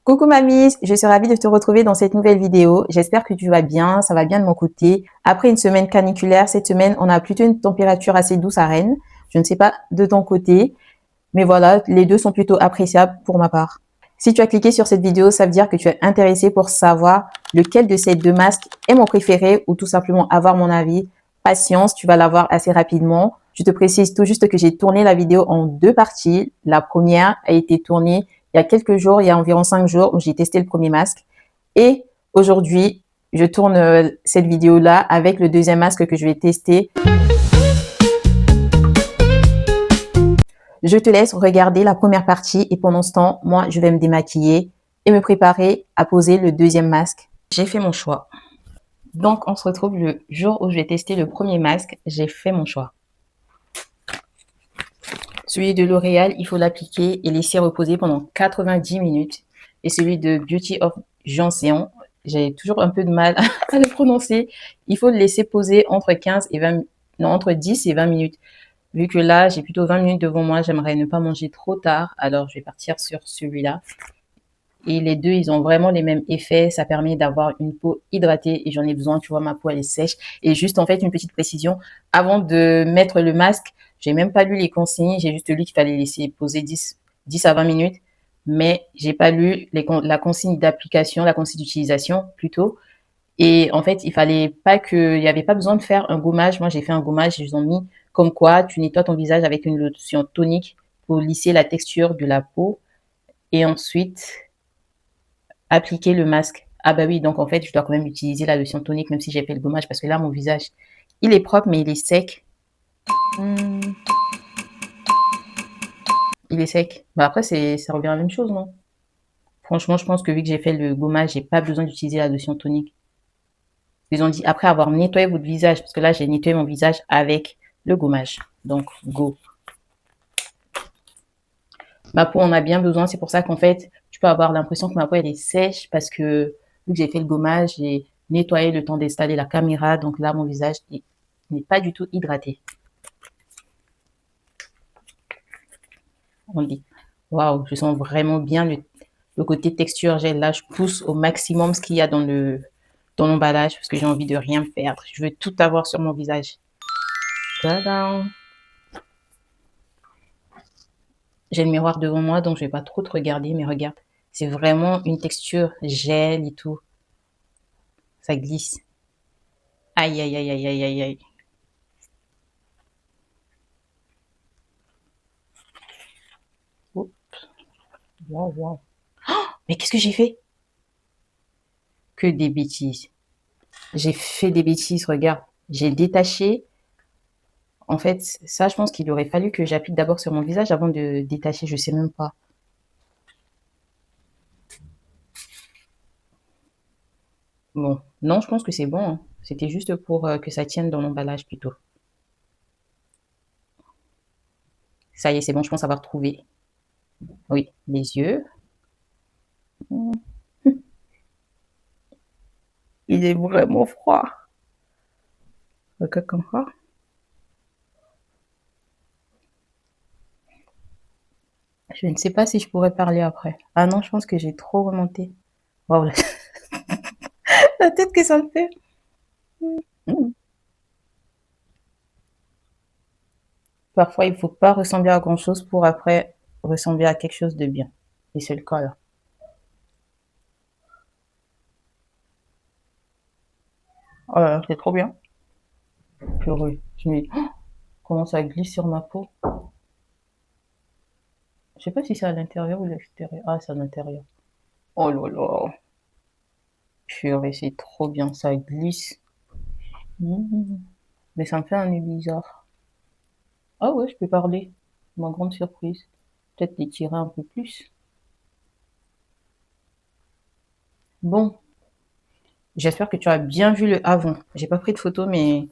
Coucou mamie, je suis ravie de te retrouver dans cette nouvelle vidéo. J'espère que tu vas bien, ça va bien de mon côté. Après une semaine caniculaire, cette semaine, on a plutôt une température assez douce à Rennes. Je ne sais pas de ton côté, mais voilà, les deux sont plutôt appréciables pour ma part. Si tu as cliqué sur cette vidéo, ça veut dire que tu es intéressé pour savoir lequel de ces deux masques est mon préféré ou tout simplement avoir mon avis. Patience, tu vas l'avoir assez rapidement. Je te précise tout juste que j'ai tourné la vidéo en deux parties. La première a été tournée il y a quelques jours, il y a environ 5 jours où j'ai testé le premier masque. Et aujourd'hui, je tourne cette vidéo-là avec le deuxième masque que je vais tester. Je te laisse regarder la première partie et pendant ce temps, moi, je vais me démaquiller et me préparer à poser le deuxième masque. J'ai fait mon choix. Donc, on se retrouve le jour où je vais tester le premier masque. J'ai fait mon choix. Celui de L'Oréal, il faut l'appliquer et laisser reposer pendant 90 minutes. Et celui de Beauty of Johnson, j'ai toujours un peu de mal à le prononcer. Il faut le laisser poser entre 15 et 20, non, entre 10 et 20 minutes. Vu que là, j'ai plutôt 20 minutes devant moi, j'aimerais ne pas manger trop tard. Alors, je vais partir sur celui-là. Et les deux, ils ont vraiment les mêmes effets. Ça permet d'avoir une peau hydratée et j'en ai besoin. Tu vois, ma peau, elle est sèche. Et juste, en fait, une petite précision. Avant de mettre le masque, j'ai même pas lu les consignes. J'ai juste lu qu'il fallait laisser poser 10 à 20 minutes. Mais j'ai pas lu la consigne d'application, la consigne d'utilisation plutôt. Et en fait, il y avait pas besoin de faire un gommage. Moi, j'ai fait un gommage. Ils ont mis comme quoi tu nettoies ton visage avec une lotion tonique pour lisser la texture de la peau. Et ensuite, appliquer le masque. Ah bah oui, donc en fait, je dois quand même utiliser la lotion tonique même si j'ai fait le gommage parce que là, mon visage, il est propre mais il est sec. Il est sec. Bah après, ça revient à la même chose, non? Franchement, je pense que vu que j'ai fait le gommage, j'ai pas besoin d'utiliser la lotion tonique. Ils ont dit après avoir nettoyé votre visage, parce que là, j'ai nettoyé mon visage avec le gommage. Donc, go. Ma peau en a bien besoin. C'est pour ça qu'en fait, tu peux avoir l'impression que ma peau, elle est sèche parce que vu que j'ai fait le gommage, j'ai nettoyé le temps d'installer la caméra. Donc là, mon visage n'est pas du tout hydraté. On dit, waouh, je sens vraiment bien le côté texture gel. Là, je pousse au maximum ce qu'il y a dans l'emballage parce que j'ai envie de rien perdre. Je veux tout avoir sur mon visage. Tadam! J'ai le miroir devant moi, donc je vais pas trop te regarder, mais regarde. C'est vraiment une texture gel et tout. Ça glisse. Aïe, aïe, aïe, aïe, aïe, aïe, aïe. Oups. Waouh, waouh. Mais qu'est-ce que j'ai fait? Que des bêtises. J'ai fait des bêtises, regarde. J'ai détaché. En fait, ça, je pense qu'il aurait fallu que j'applique d'abord sur mon visage avant de détacher. Je sais même pas. Bon, non, je pense que c'est bon, hein. C'était juste pour que ça tienne dans l'emballage plutôt. Ça y est, c'est bon, je pense avoir trouvé. Oui, les yeux. Il est vraiment froid. Regarde comme ça. Je ne sais pas si je pourrais parler après. Ah non, je pense que j'ai trop remonté. Waouh, la tête que ça me fait. Mm. Parfois, il ne faut pas ressembler à grand-chose pour après ressembler à quelque chose de bien. Et c'est le cas là. Oh là là, c'est trop bien. Purée. Je me dis, oh, comment ça glisse sur ma peau. Je sais pas si c'est à l'intérieur ou à l'extérieur. Ah, c'est à l'intérieur. Oh là là. Purée, c'est trop bien. Ça glisse. Mm. Mais ça me fait un nez bizarre. Ah ouais, je peux parler. Ma grande surprise. Peut-être l'étirer un peu plus. Bon, j'espère que tu as bien vu le avant. J'ai pas pris de photo, mais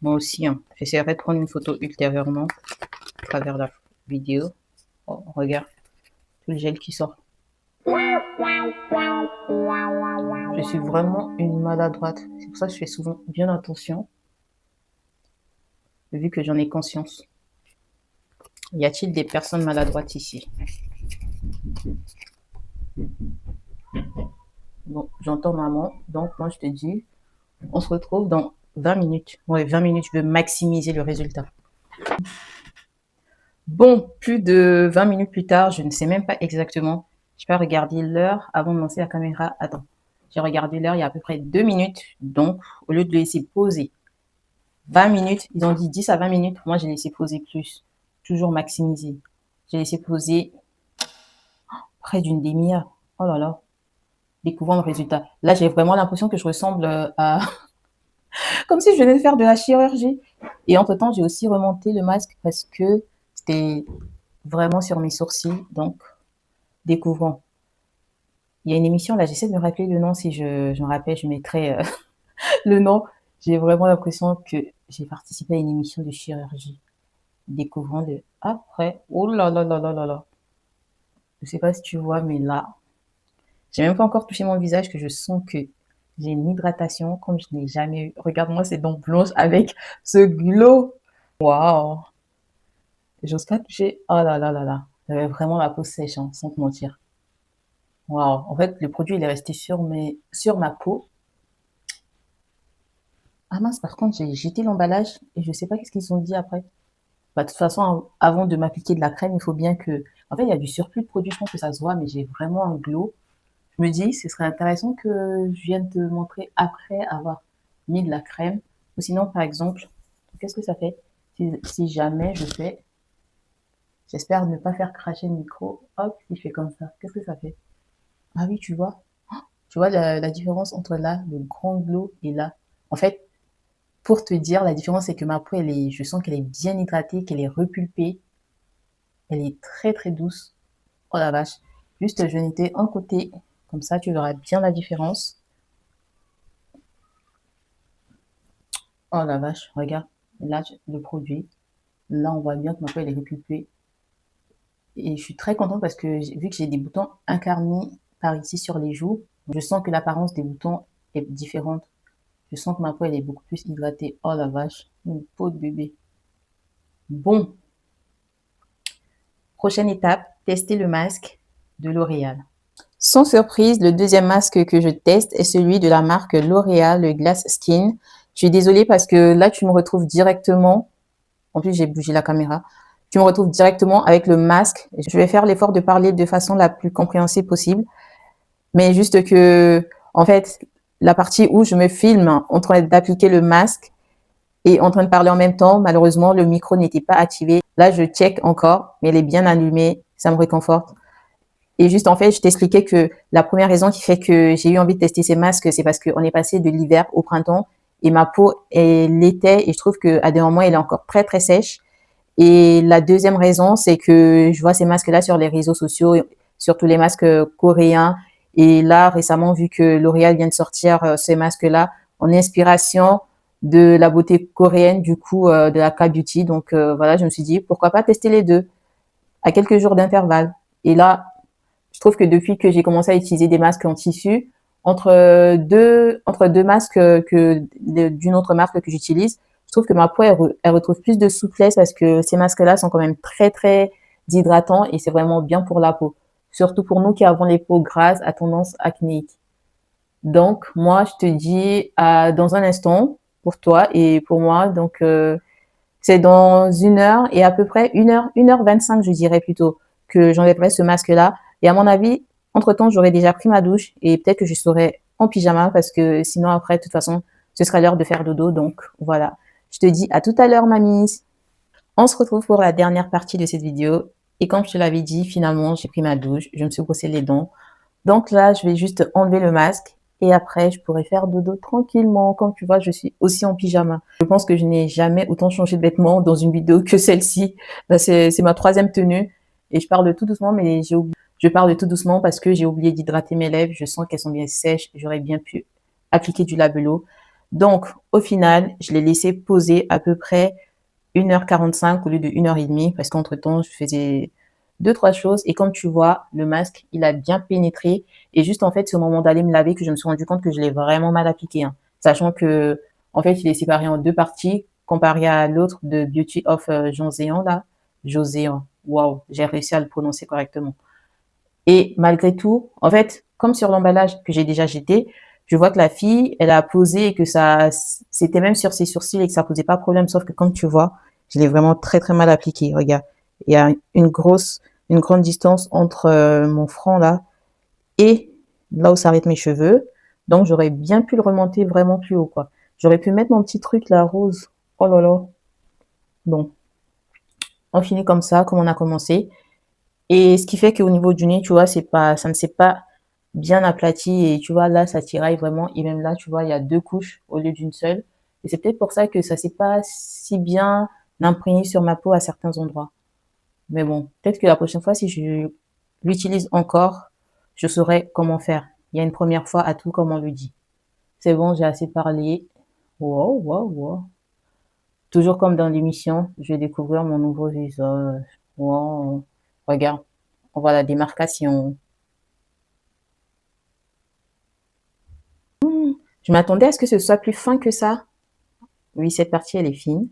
moi aussi, hein. J'essaierai de prendre une photo ultérieurement à travers la vidéo. Oh, regarde, tout le gel qui sort. Je suis vraiment une maladroite. C'est pour ça que je fais souvent bien attention, vu que j'en ai conscience. Y a-t-il des personnes maladroites ici? Bon, j'entends maman. Donc, moi, je te dis, on se retrouve dans 20 minutes. Ouais, 20 minutes, je veux maximiser le résultat. Bon, plus de 20 minutes plus tard, je ne sais même pas exactement. Je vais regarder l'heure avant de lancer la caméra. Attends, j'ai regardé l'heure il y a à peu près 2 minutes. Donc, au lieu de le laisser poser 20 minutes, ils ont dit 10 à 20 minutes. Moi, j'ai laissé poser plus. Toujours maximiser. J'ai laissé poser près d'une demi-heure. Oh là là. Découvrons le résultat. Là, j'ai vraiment l'impression que je ressemble à... comme si je venais de faire de la chirurgie. Et entre-temps, j'ai aussi remonté le masque parce que c'était vraiment sur mes sourcils. Donc, découvrons. Il y a une émission, là, j'essaie de me rappeler le nom. Si je me rappelle, je mettrai le nom. J'ai vraiment l'impression que j'ai participé à une émission de chirurgie. Découvrons le après. Oh là là là là là là. Je sais pas si tu vois, mais là, j'ai même pas encore touché mon visage que je sens que j'ai une hydratation comme je n'ai jamais eu. Regarde-moi ces dents blanches avec ce glow. Waouh. J'ose pas toucher. Oh là là là là. J'avais vraiment la peau sèche, hein, sans te mentir. Waouh. En fait, le produit, il est resté sur ma peau. Ah mince, par contre, j'ai jeté l'emballage et je sais pas qu'est-ce qu'ils ont dit après. Bah, de toute façon, avant de m'appliquer de la crème, il faut bien que... En fait, il y a du surplus de produit, je pense que ça se voit, mais j'ai vraiment un glow. Je me dis, ce serait intéressant que je vienne te montrer après avoir mis de la crème. Ou sinon, par exemple, qu'est-ce que ça fait si jamais je fais... J'espère ne pas faire cracher le micro. Hop, il fait comme ça. Qu'est-ce que ça fait? Ah oui, tu vois. Tu vois la différence entre là, le grand glow, et là. En fait, pour te dire, la différence, c'est que ma peau, je sens qu'elle est bien hydratée, qu'elle est repulpée. Elle est très, très douce. Oh la vache. Juste, je vais nettoyer un côté. Comme ça, tu verras bien la différence. Oh la vache, regarde. Là, le produit. Là, on voit bien que ma peau, elle est repulpée. Et je suis très contente parce que vu que j'ai des boutons incarnés par ici sur les joues, je sens que l'apparence des boutons est différente. Je sens que ma peau, elle est beaucoup plus hydratée. Oh la vache, une peau de bébé. Bon, prochaine étape, tester le masque de L'Oréal. Sans surprise, le deuxième masque que je teste est celui de la marque L'Oréal, le Glass Skin. Je suis désolée parce que là, tu me retrouves directement. En plus, j'ai bougé la caméra. Tu me retrouves directement avec le masque. Je vais faire l'effort de parler de façon la plus compréhensible possible. Mais juste que, en fait, la partie où je me filme en train d'appliquer le masque et en train de parler en même temps, malheureusement, le micro n'était pas activé. Là, je check encore, mais elle est bien allumée. Ça me réconforte. Et juste, en fait, je t'expliquais que la première raison qui fait que j'ai eu envie de tester ces masques, c'est parce qu'on est passé de l'hiver au printemps et ma peau, elle l'était et je trouve qu'à des moments, elle est encore très, très sèche. Et la deuxième raison, c'est que je vois ces masques-là sur les réseaux sociaux, surtout les masques coréens. Et là, récemment, vu que L'Oréal vient de sortir ces masques-là en inspiration de la beauté coréenne, du coup, de la K-Beauty. Donc voilà, je me suis dit, pourquoi pas tester les deux à quelques jours d'intervalle. Et là, je trouve que depuis que j'ai commencé à utiliser des masques en tissu, entre deux masques d'une autre marque que j'utilise, je trouve que ma peau, elle retrouve plus de souplesse parce que ces masques-là sont quand même très, très hydratants et c'est vraiment bien pour la peau. Surtout pour nous qui avons les peaux grasses à tendance acnéique. Donc, moi, je te dis dans un instant pour toi et pour moi. Donc, c'est dans 1 heure et à peu près 1h25, je dirais plutôt, que j'enlèverai ce masque-là. Et à mon avis, entre-temps, j'aurais déjà pris ma douche et peut-être que je serai en pyjama parce que sinon, après, de toute façon, ce sera l'heure de faire dodo. Donc, voilà. Je te dis à tout à l'heure, mamie. On se retrouve pour la dernière partie de cette vidéo. Et comme je te l'avais dit, finalement, j'ai pris ma douche. Je me suis brossé les dents. Donc là, je vais juste enlever le masque et après, je pourrai faire dodo tranquillement. Comme tu vois, je suis aussi en pyjama. Je pense que je n'ai jamais autant changé de vêtements dans une vidéo que celle-ci. Là, c'est ma troisième tenue et je parle tout doucement, mais je parle tout doucement parce que j'ai oublié d'hydrater mes lèvres. Je sens qu'elles sont bien sèches. J'aurais bien pu appliquer du labello. Donc, au final, je l'ai laissé poser à peu près 1h45 au lieu de 1h30 parce qu'entre-temps, je faisais deux, trois choses. Et comme tu vois, le masque, il a bien pénétré. Et juste, en fait, c'est au moment d'aller me laver que je me suis rendu compte que je l'ai vraiment mal appliqué. Hein. Sachant que, en fait, il est séparé en deux parties comparé à l'autre de Beauty of Joséon, là. Joséon. Waouh, j'ai réussi à le prononcer correctement. Et malgré tout, en fait, comme sur l'emballage que j'ai déjà jeté, je vois que la fille, elle a posé et que ça, c'était même sur ses sourcils et que ça posait pas problème. Sauf que comme tu vois, je l'ai vraiment très très mal appliqué. Regarde, il y a une grande distance entre mon front là et là où s'arrêtent mes cheveux. Donc j'aurais bien pu le remonter vraiment plus haut, quoi. J'aurais pu mettre mon petit truc là rose. Oh là là. Bon, on finit comme ça, comme on a commencé. Et ce qui fait qu'au niveau du nez, tu vois, ça ne s'est pas bien aplati et tu vois, là, ça tiraille vraiment. Et même là, tu vois, il y a 2 couches au lieu d'une seule. Et c'est peut-être pour ça que ça s'est pas si bien imprégné sur ma peau à certains endroits. Mais bon, peut-être que la prochaine fois, si je l'utilise encore, je saurai comment faire. Il y a une première fois à tout, comme on le dit. C'est bon, j'ai assez parlé. Wow, wow, wow. Toujours comme dans l'émission, je vais découvrir mon nouveau visage. Wow. Regarde, on voit la démarcation. Je m'attendais à ce que ce soit plus fin que ça. Oui, cette partie, elle est fine.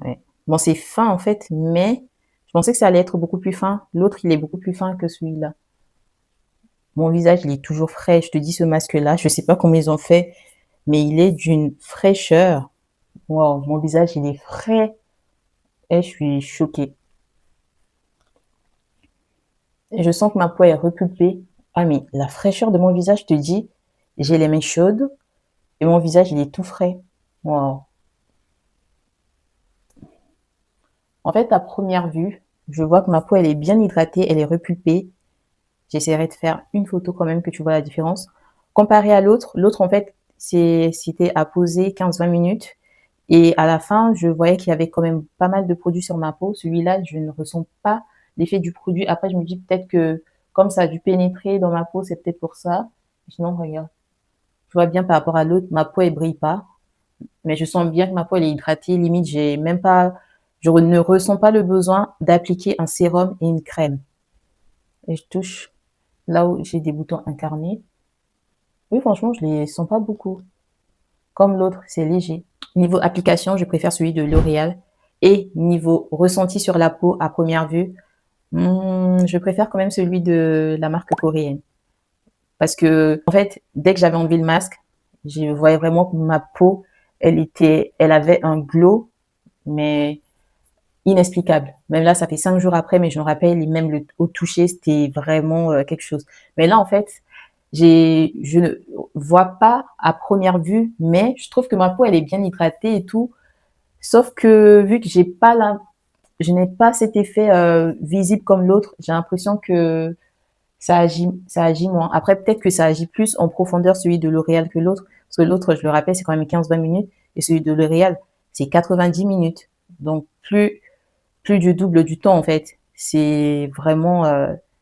Ouais. Bon, c'est fin en fait, mais je pensais que ça allait être beaucoup plus fin. L'autre, il est beaucoup plus fin que celui-là. Mon visage, il est toujours frais. Je te dis, ce masque-là, je sais pas comment ils ont fait, mais il est d'une fraîcheur. Wow, mon visage, il est frais. Et je suis choquée. Et je sens que ma peau est repulpée. Ah, mais la fraîcheur de mon visage, je te dis, j'ai les mains chaudes et mon visage, il est tout frais. Wow. En fait, à première vue, je vois que ma peau, elle est bien hydratée, elle est repulpée. J'essaierai de faire une photo quand même que tu vois la différence. Comparé à l'autre, l'autre, en fait, c'était à poser 15-20 minutes. Et à la fin, je voyais qu'il y avait quand même pas mal de produits sur ma peau. Celui-là, je ne ressens pas l'effet du produit. Après, je me dis peut-être que comme ça a dû pénétrer dans ma peau, c'est peut-être pour ça. Sinon, regarde. Tu vois bien par rapport à l'autre, ma peau, elle brille pas. Mais je sens bien que ma peau, elle est hydratée. Limite, j'ai même pas, je ne ressens pas le besoin d'appliquer un sérum et une crème. Et je touche là où j'ai des boutons incarnés. Oui, franchement, je les sens pas beaucoup. Comme l'autre, c'est léger. Niveau application, je préfère celui de L'Oréal. Et niveau ressenti sur la peau à première vue, je préfère quand même celui de la marque coréenne. Parce que, en fait, dès que j'avais enlevé le masque, je voyais vraiment que ma peau, elle avait un glow, mais inexplicable. Même là, ça fait 5 jours après, mais je me rappelle, et même au toucher, c'était vraiment quelque chose. Mais là, en fait, je ne vois pas à première vue, mais je trouve que ma peau, elle est bien hydratée et tout. Sauf que vu que je n'ai pas cet effet visible comme l'autre, j'ai l'impression que ça agit moins. Après, peut-être que ça agit plus en profondeur celui de L'Oréal que l'autre, parce que l'autre, je le rappelle, c'est quand même 15-20 minutes, et celui de L'Oréal, c'est 90 minutes. Donc plus du double du temps en fait. C'est vraiment,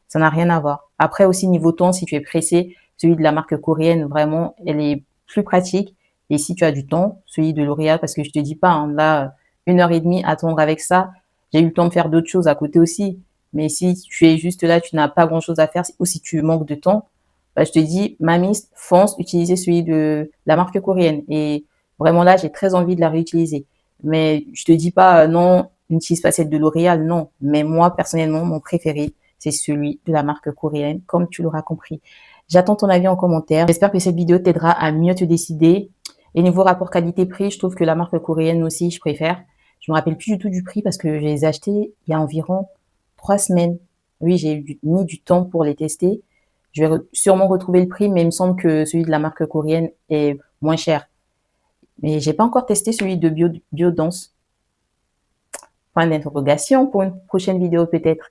ça n'a rien à voir. Après aussi niveau temps, si tu es pressé, celui de la marque coréenne, vraiment, elle est plus pratique. Et si tu as du temps, celui de L'Oréal, parce que je te dis pas, hein, là, 1 heure et demie attendre avec ça, j'ai eu le temps de faire d'autres choses à côté aussi. Mais si tu es juste là, tu n'as pas grand chose à faire, ou si tu manques de temps, bah, je te dis, mamie, fonce, utiliser celui de la marque coréenne. Et vraiment là, j'ai très envie de la réutiliser. Mais je te dis pas, non, n'utilise pas celle de L'Oréal, non. Mais moi, personnellement, mon préféré, c'est celui de la marque coréenne, comme tu l'auras compris. J'attends ton avis en commentaire. J'espère que cette vidéo t'aidera à mieux te décider. Et niveau rapport qualité-prix, je trouve que la marque coréenne aussi, je préfère. Je me rappelle plus du tout du prix parce que je les ai achetés il y a environ 3 semaines. Oui, j'ai mis du temps pour les tester. Je vais sûrement retrouver le prix, mais il me semble que celui de la marque coréenne est moins cher. Mais j'ai pas encore testé celui de Biodance. Point d'interrogation pour une prochaine vidéo peut-être.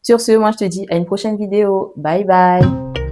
Sur ce, moi je te dis à une prochaine vidéo. Bye bye.